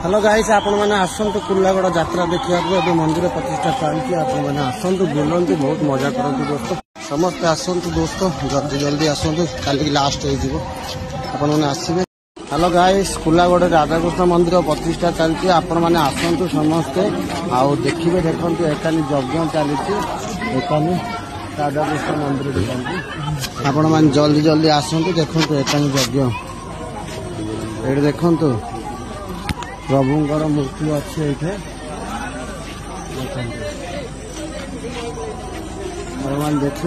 Hello guys आपण मैंने आसतु कुर्लागड़ यात्रा देखा मंदिर प्रतिष्ठा चलती आपण मैंने आसतु बुलंतु बहुत मजा करते दोस्त समस्ते आसतु दोस्त जल्दी जल्दी आसतु काली लास्ट हो आसवे। हेलो गाइस कुर्लागड़ राधाकृष्ण मंदिर प्रतिष्ठा चलती आपण मैंने आसतु समस्ते आउ देखिए देखो एकानी यज्ञ चली एकानी राधाकृष्ण मंदिर देखते आपण मैंने जल्दी जल्दी आसतु देखो एकानी यज्ञ ये देखु प्रभुंर मूर्ति अच्छे ये देख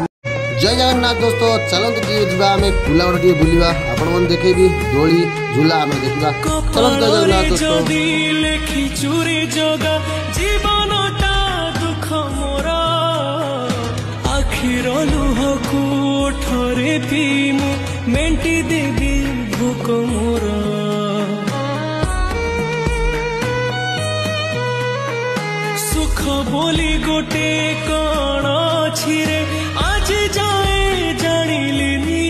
जय जगन्नाथ दोस्तों चलते आम कुर्लागड़ टे बुलवा आपण मैंने देखेबी दोली झूला आम देखा चलते जय जगन्नाथ दोस्तों बोली गोटे कण छिरे आज जाए जानिलिनी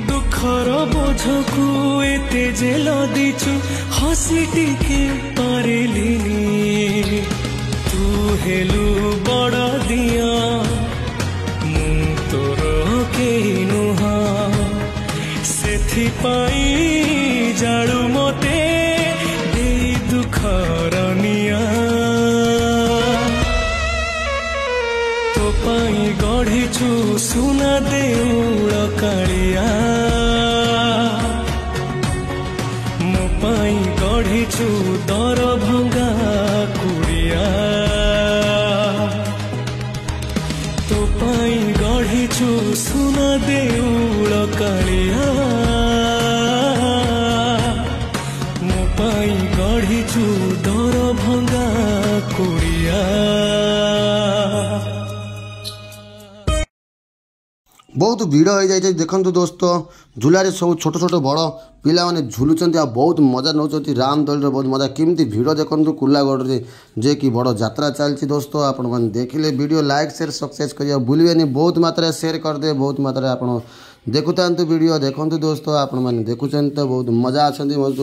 दुखर बोझकू एते जेल दीचु हसी टिके पारिलिनी तू हेलु बड़ दिया मु तोर केही नुहा सेथिपाई जाळु मते देई दुखर निया गढ़ीचु सुना देउल कालिया मो पाई गढ़ीचु दर भंगा कुड़िया तो पाई गढ़ीचु सुना देउल कालिया मो पाई गढ़ीचु दर भंगा कुड़िया। बहुत भीड़ हो जाए देखो दोस्तों झूलारे सब छोट छोट बड़ पिला माने झुलुचंती आ बहुत मजा नौचंती राम दल रे बहुत मजा केमती भीड़ देखो कुर्लागड़ रे जे कि बड़ यात्रा चलती दोस्तों आपण मैंने देखिले वीडियो लाइक शेयर सक्सेस करिया भूलिए बहुत मात्रा शेयर करदे बहुत मात्रा आपण देखुता वीडियो देखो दोस्तों आपण मैंने देखुं तो बहुत मजा अच्छा बहुत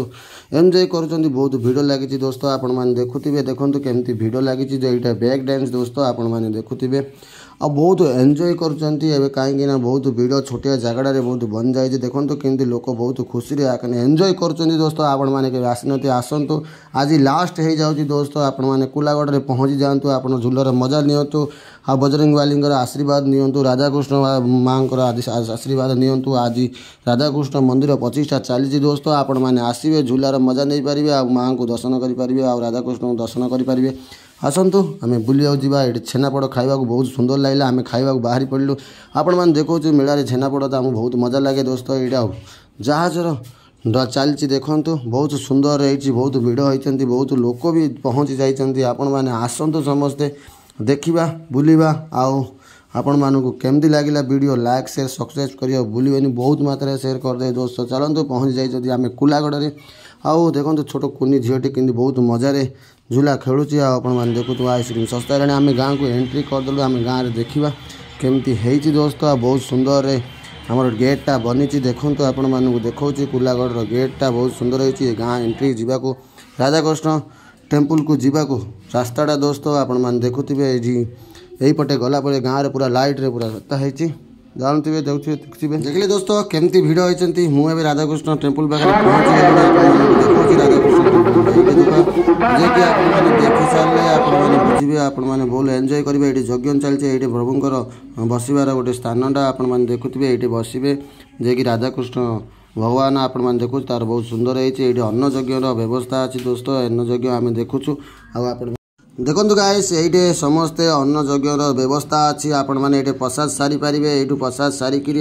एंजॉय करुँच बहुत भिड़ लगी दोस्तों आपण मैंने देखुवे देखो केमती भिड़ लगी यहाँ बैक डांस दोस्तों आपण मैंने देखुवे आ बहुत एंजॉय करुँच कहीं बहुत भीड़ छोटिया जगह बहुत बन जाए देखो केमती लोक बहुत खुशी एंजॉय करुँच दोस्तों आपण मैंने आसती आसतु आज लास्ट हो जाऊँगी दोस्तों आपण मैंने कुर्लागड़ में पहुँची जातु आप झूलर मजा नियंतु आ बजरंग वाली आशीर्वाद नियंतु राधाकृष्ण माँ आशीर्वाद नियंतु आज राधाकृष्ण मंदिर प्रतिष्ठा चली दोस्तों आपण मैंने आसवे झूलार मजा नहीं पारे आ माँ को दर्शन करेंगे आ राधाकृष्ण को दर्शन करेंगे आसतु आम बुलिया ये छेनापोड़ खावा बहुत सुंदर लगे आम खावा बाहरी पड़लु आपण मैंने देखो मेला छेनापोड़ तो आम बहुत मजा लगे दोस्तों यहाँ जहाजर चलती देखु बहुत सुंदर रही बहुत भिड़ होती बहुत लोक भी पहुँची जाइए आपण मैंने आसतु समस्ते देखा बुलवा आपण मानू केमती लगे वीडियो लाइक शेयर सब्सक्राइब करियो भूलिए बहुत मात्रा शेयर करदे दोस्तों चलते पहुँची जाइए आम कुर्लागड़ में आउ देखो छोट कुनी झीटी कि बहुत मजारे झूला खेलुची आपने देखु आइसक्रीम सस्ता है आम गाँव को एंट्री करदेलु आम गाँव में देखा केमती है दोस्तों बहुत सुंदर आमर गेटा बनी देखो आपण मानू देखा कुर्लागड़ गेटा बहुत सुंदर है गाँ एंट्री जावाक राधाकृष्ण टेम्पल को जावाक रास्ताटा दोस्तों आपण मैंने देखुवे यही पटे गला गाँव में पूरा लाइट रे पूरा सत्ता है जानते देखिए देखिए दोस्तों केमती भिड़ होती मुझे राधाकृष्ण टेम्पल पाखे पहुँची देखी सारे आपने बुझे आपने बहुत एंजॉय करेंगे ये यज्ञ चलती ये प्रभुंर बसबार गोटे स्थानटा आपने देखुवे ये बसवे जे कि राधाकृष्ण भगवान आपण मैंने देखु तार बहुत सुंदर है अन्न यज्ञर व्यवस्था अच्छी दोस्तों अन्न यज्ञ आम देखुचु आप देखो गाइस ये समस्ते अन्न यज्ञर व्यवस्था अच्छी आपण मैंने ये प्रसाद सारी पारे ये प्रसाद सारिकी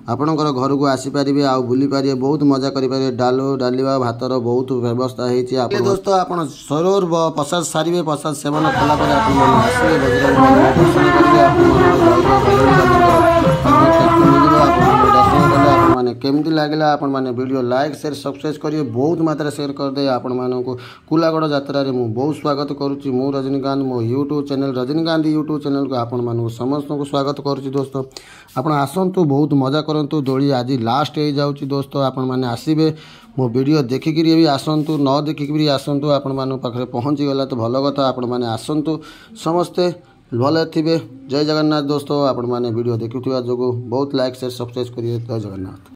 आपणकर घर को आसीपारे आ बुली पारे बहुत मजा करेंगे डालवा भातर बहुत व्यवस्था है दोस्तों आप सरोवर प्रसाद सारे प्रसाद सेवन कलापर आसवे दर्शन करेंगे दर्शन मैंने केमती लगे आपण मैंने वीडियो लाइक शेयर सब्सक्राइब करिए बहुत मात्रा शेयर करदे आपण मानक कुलागढ़ यात्रा रे मु बहुत स्वागत करुच्ची मु रजनीकांत मो YouTube channel Rajinikanth YouTube channel को आपण मानक समस्त को स्वागत करुच्ची दोस्तों आपण आसतु बहुत मजा करंतु दोली आज लास्ट हो जाउची दोस्तों आपण माने आसीबे मो वीडियो देखिक भी आसतु न देखिक भी आसतु आपण मान पाखे पहुँची गला तो भल कथा आपण मैंने आसतु समस्ते भले थे जय जगन्नाथ दोस्तों आपण मैंने वीडियो देखुवा जो बहुत लाइक शेयर सब्सक्राइब करिए जय जगन्नाथ।